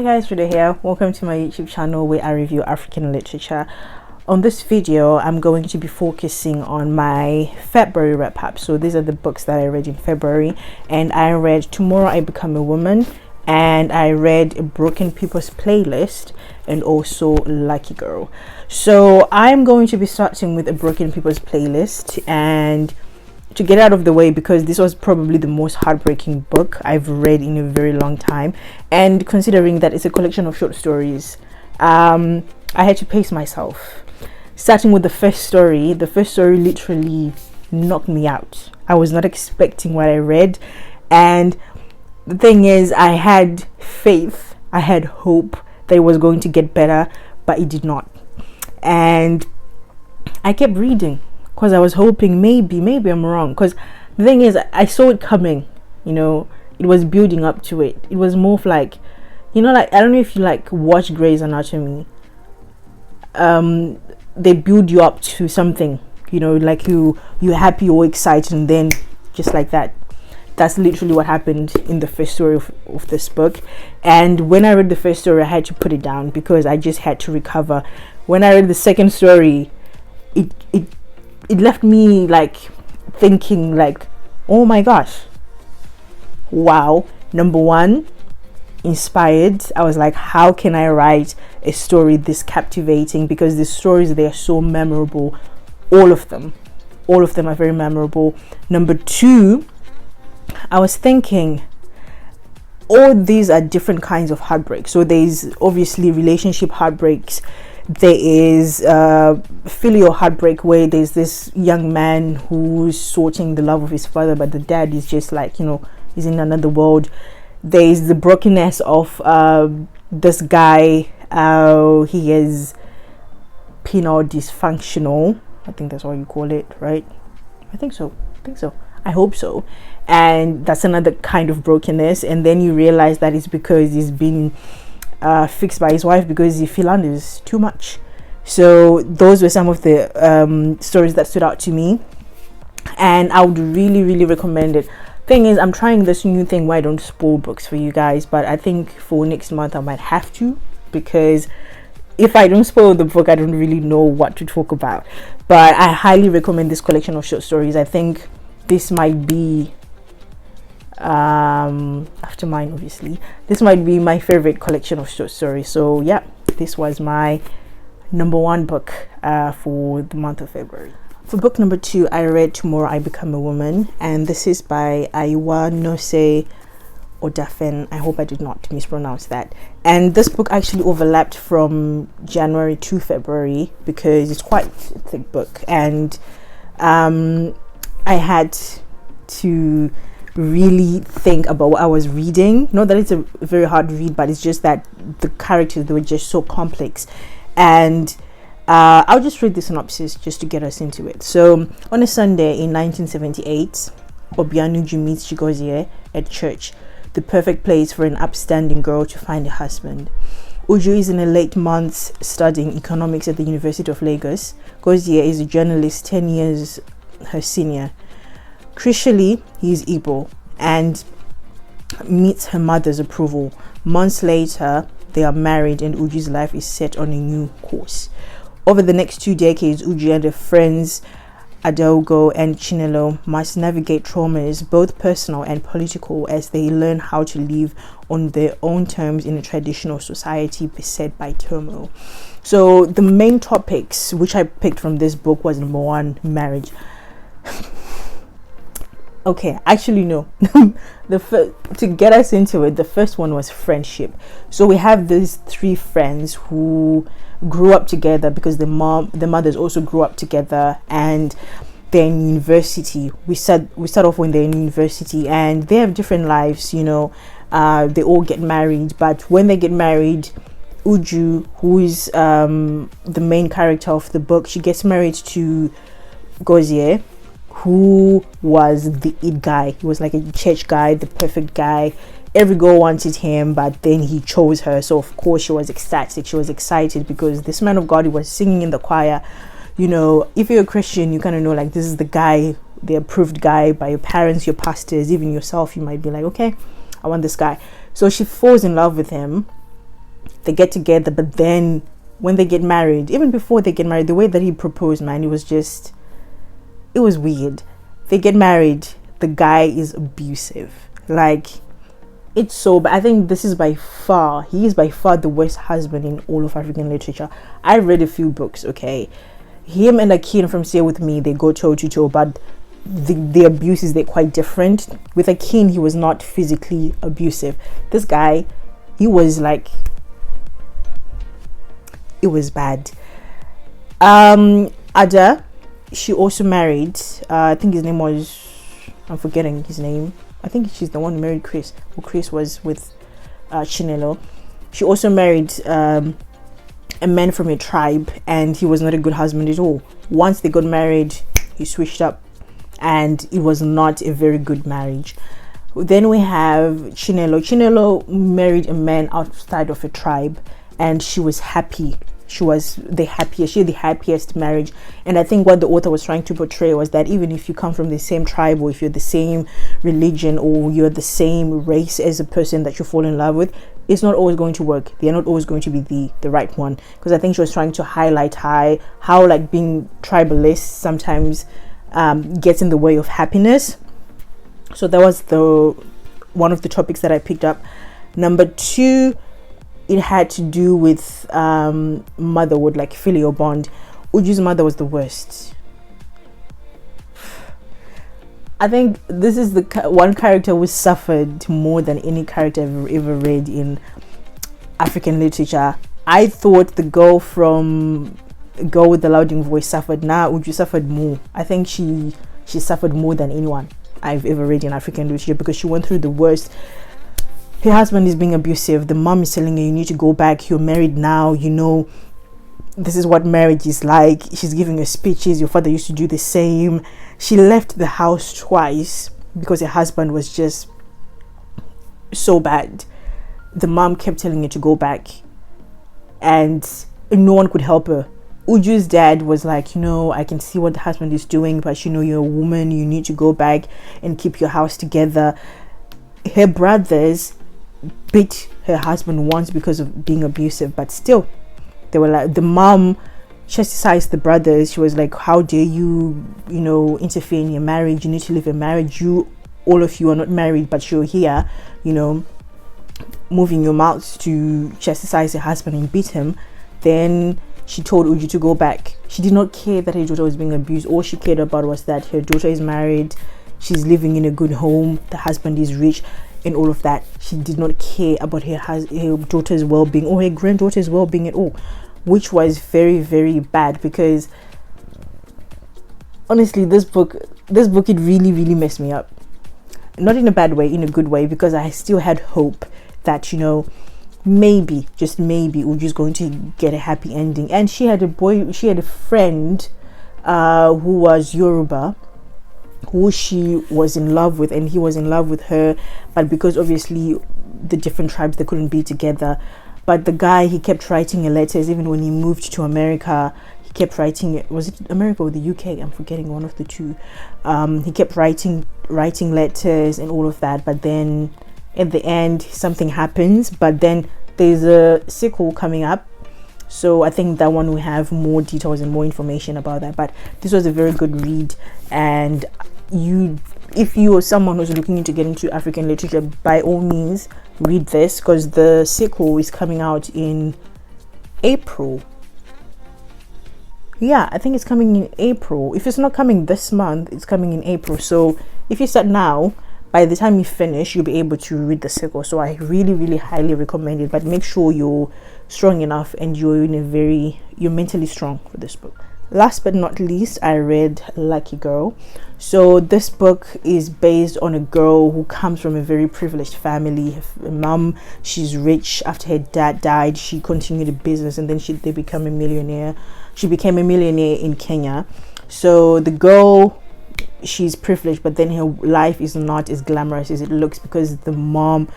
Hi guys, Rita here. Welcome to my YouTube channel where I review African literature. On this video, I'm going to be focusing on my February wrap-up. So these are the books that I read in February, and I read Tomorrow I Become a Woman, and I read A Broken People's Playlist, and also Lucky Girl. So I'm going to be starting with A Broken People's Playlist, and to get out of the way, because this was probably the most heartbreaking book I've read in a very long time, and considering that it's a collection of short stories, I had to pace myself. Starting with the first story literally knocked me out. I was not expecting what I read, and the thing is, I had faith, I had hope that it was going to get better, but it did not. And I kept reading because I was hoping maybe I'm wrong, because the thing is, I saw it coming, it was building up to it. It was more of like, I don't know if you watch Grey's Anatomy. They build you up to something, like you're happy or excited, and then just like that. That's literally what happened in the first story of this book. And when I read the first story, I had to put it down because I just had to recover. When I read the second story, it left me thinking oh my gosh, wow. Number one, inspired. I was like, how can I write a story this captivating? Because the stories, they are so memorable. All of them are very memorable. Number two, I was thinking, all these are different kinds of heartbreak. So there's obviously relationship heartbreaks. There is filial heartbreak, where there's this young man who's sorting the love of his father, but the dad is just he's in another world. There's the brokenness of this guy. He is penal dysfunctional. I think that's what you call it, right? I think so. I hope so. And that's another kind of brokenness. And then you realize that it's because he's been fixed by his wife because he philanders too much. So those were some of the stories that stood out to me, and I would really recommend it. Thing is, I'm trying this new thing where I don't spoil books for you guys, but I think for next month I might have to, because if I don't spoil the book, I don't really know what to talk about. But I highly recommend this collection of short stories. I think this might be after mine, obviously, this might be my favorite collection of short stories. So yeah, this was my number one book for the month of February. For book number two, I read Tomorrow I Become a Woman, and this is by Aiwanose Odafen. I hope I did not mispronounce that. And this book actually overlapped from January to February because it's quite a thick book, and I had to really think about what I was reading. Not that it's a very hard read, but it's just that the characters, they were just so complex. And I'll just read the synopsis just to get us into it. So, on a Sunday in 1978, Obianuju meets Chigozie at church, the perfect place for an upstanding girl to find a husband. Uju is in her late months studying economics at the University of Lagos. Gozie is a journalist 10 years her senior. Crucially, he is Igbo and meets her mother's approval. Months later, they are married, and Uju's life is set on a new course. Over the next 2 decades, Uju and her friends Adaogo and Chinelo must navigate traumas, both personal and political, as they learn how to live on their own terms in a traditional society beset by turmoil. So the main topics which I picked from this book was, number one, marriage. Okay, actually no. To get us into it, the first one was friendship. So we have these three friends who grew up together because the mothers also grew up together, and they're in university. We start off when they're in university, and they have different lives. They all get married, but when they get married, Uju, who is the main character of the book, she gets married to Gozie, who was the it guy. He was like a church guy, the perfect guy. Every girl wanted him, but then he chose her. So of course she was ecstatic. She was excited because this man of God, he was singing in the choir. If you're a Christian, you kind of know this is the guy, the approved guy by your parents, your pastors, even yourself. You might be like, okay, I want this guy. So she falls in love with him, they get together, but then when they get married, even before they get married, the way that he proposed, man, it was weird. They get married, the guy is abusive. Like, it's so bad. I think he is by far the worst husband in all of African literature. I read a few books, okay? Him and Akin from Stay With Me, they go toe to toe, but the abuses, they're quite different. With Akin, he was not physically abusive. This guy, he was like, it was bad. Ada, she also married, I think his name was, I'm forgetting his name. I think she's the one who married Chris. Well, Chris was with Chinelo. She also married a man from a tribe, and he was not a good husband at all. Once they got married, he switched up, and it was not a very good marriage. Then we have Chinelo. Chinelo married a man outside of a tribe, and she was happy. She had the happiest marriage. And I think what the author was trying to portray was that even if you come from the same tribe, or if you're the same religion, or you're the same race as a person that you fall in love with, it's not always going to work. They're not always going to be the right one. Because I think she was trying to highlight how like being tribalist sometimes gets in the way of happiness. So that was one of the topics that I picked up. Number 2, it had to do with motherhood, like filial bond. Uju's mother was the worst. I think this is the one character who suffered more than any character I've ever read in African literature. I thought the girl with the louding voice suffered. Now Uju suffered more. I think she suffered more than anyone I've ever read in African literature, because she went through the worst. Her husband is being abusive. The mom is telling her, you need to go back. You're married now. You know, this is what marriage is like. She's giving her speeches. Your father used to do the same. She left the house twice because her husband was just so bad. The mom kept telling her to go back, and no one could help her. Uju's dad was like, I can see what the husband is doing, but you're a woman. You need to go back and keep your house together. Her brothers beat her husband once because of being abusive, but still they were like, the mom chastised the brothers. She was like, how dare you interfere in your marriage? You need to live a marriage. All of you are not married, but you're here moving your mouths to chastise her husband and beat him. Then she told Uju to go back. She did not care that her daughter was being abused. All she cared about was that her daughter is married, she's living in a good home, the husband is rich, and all of that. She did not care about her daughter's well-being or her granddaughter's well-being at all, which was very, very bad. Because honestly, this book it really, really messed me up. Not in a bad way, in a good way, because I still had hope that maybe, just maybe, Uju's going to get a happy ending. And she had a friend who was Yoruba, who she was in love with, and he was in love with her, but because obviously the different tribes, they couldn't be together. But the guy, he kept writing her letters. Even when he moved to America, he kept writing, was it America or the UK? I'm forgetting, one of the two. He kept writing letters and all of that, but then at the end something happens. But then there's a sequel coming up, so I think that one will have more details and more information about that. But this was a very good read, and if you are someone who's looking into getting into African literature, by all means read this, because the sequel is coming out in April. Yeah, I think it's coming in April. If it's not coming this month, it's coming in April. So if you start now, by the time you finish, you'll be able to read the sequel. So I really, really highly recommend it. But make sure you're strong enough and you're mentally strong for this book. Last but not least, I read Lucky Girl. So this book is based on a girl who comes from a very privileged family. Her mom, she's rich. After her dad died, she continued the business, and then they become a millionaire. She became a millionaire in Kenya. So the girl, she's privileged, but then her life is not as glamorous as it looks, because the mom,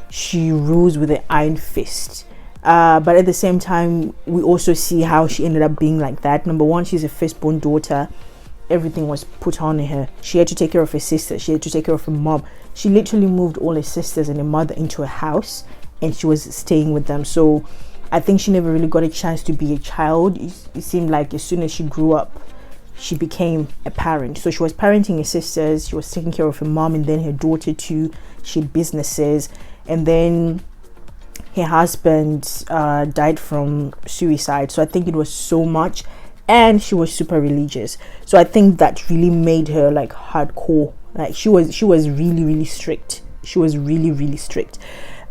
she rules with an iron fist. But at the same time, we also see how she ended up being like that. Number one, she's a firstborn daughter. Everything was put on her. She had to take care of her sister. She had to take care of her mom. She literally moved all her sisters and her mother into a house, and she was staying with them. So I think she never really got a chance to be a child. It seemed like as soon as she grew up, she became a parent. So she was parenting her sisters, she was taking care of her mom, and then her daughter too. She had businesses, and then her husband died from suicide. So I think it was so much, and she was super religious. So I think that really made her like hardcore. Like she was really strict. She was really strict.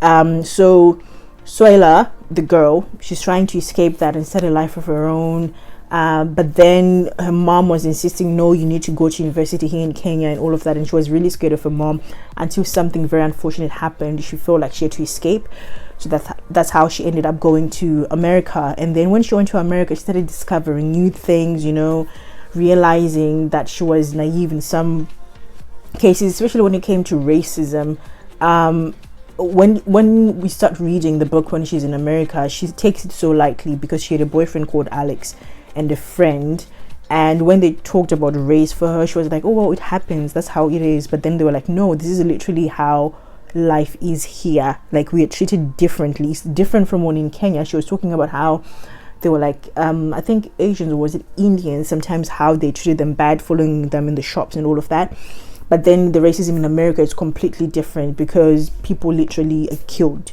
So Soila, the girl, she's trying to escape that and start a life of her own. But then her mom was insisting, no, you need to go to university here in Kenya and all of that. And she was really scared of her mom until something very unfortunate happened. She felt like she had to escape. So that's how she ended up going to America. And then when she went to America, she started discovering new things, you know, realizing that she was naive in some cases, especially when it came to racism. When we start reading the book when she's in America, she takes it so lightly because she had a boyfriend called Alex and a friend, and when they talked about race for her, she was like, oh well, it happens, that's how it is. But then they were like, no, this is literally how life is here. Like, we are treated differently. It's different from one in Kenya. She was talking about how they were like, I think Asians, or was it Indians, sometimes how they treated them bad, following them in the shops and all of that. But then the racism in America is completely different because people literally are killed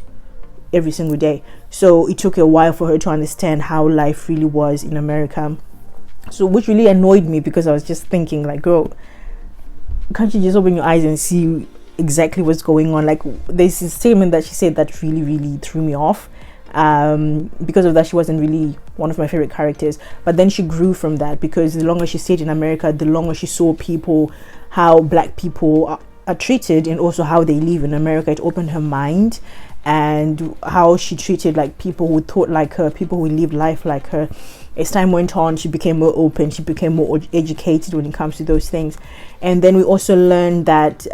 every single day. So it took a while for her to understand how life really was in America. So which really annoyed me, because I was just thinking like, girl, can't you just open your eyes and see exactly what's going on? Like, there's a statement that she said that really threw me off. Because of that, she wasn't really one of my favorite characters. But then she grew from that, because the longer she stayed in America, the longer she saw people, how black people are treated, and also how they live in America. It opened her mind, and how she treated like people who thought like her, people who lived life like her. As time went on, she became more open, she became more educated when it comes to those things. And then we also learned that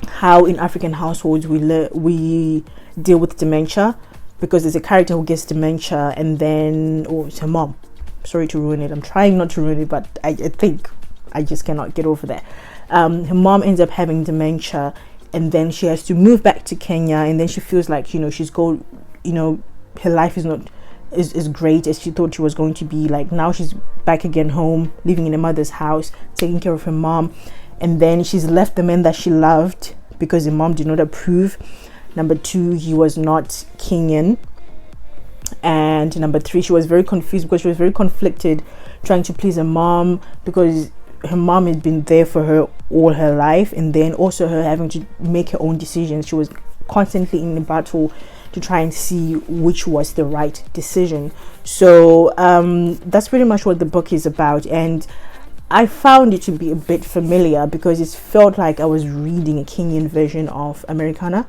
how in African households we deal with dementia, because there's a character who gets dementia, and then it's her mom. Sorry to ruin it, I'm trying not to ruin it, but I think I just cannot get over that. Her mom ends up having dementia, and then she has to move back to Kenya, and then she feels like, her life is not as great as she thought she was going to be. Like, now she's back again home, living in her mother's house, taking care of her mom, and then she's left the man that she loved because her mom did not approve. Number 2, he was not Kenyan. And number 3, she was very confused because she was very conflicted, trying to please her mom, because her mom had been there for her all her life, and then also her having to make her own decisions. She was constantly in a battle to try and see which was the right decision. So that's pretty much what the book is about, and I found it to be a bit familiar because it felt like I was reading a Kenyan version of Americana.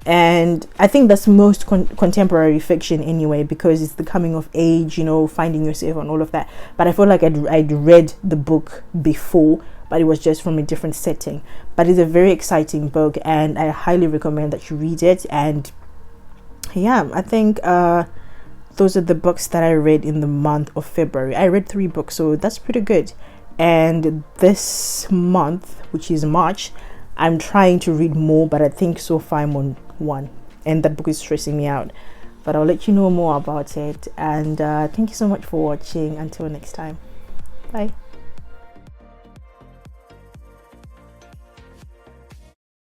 And I think that's most contemporary fiction anyway, because it's the coming of age, finding yourself and all of that. But I felt like I'd read the book before, but it was just from a different setting. But it's a very exciting book, and I highly recommend that you read it. And yeah, I think those are the books that I read in the month of February. I read 3 books, so that's pretty good. And this month, which is March, I'm trying to read more, but I think so far I'm on 1, and that book is stressing me out. But I'll let you know more about it. And thank you so much for watching. Until next time, bye.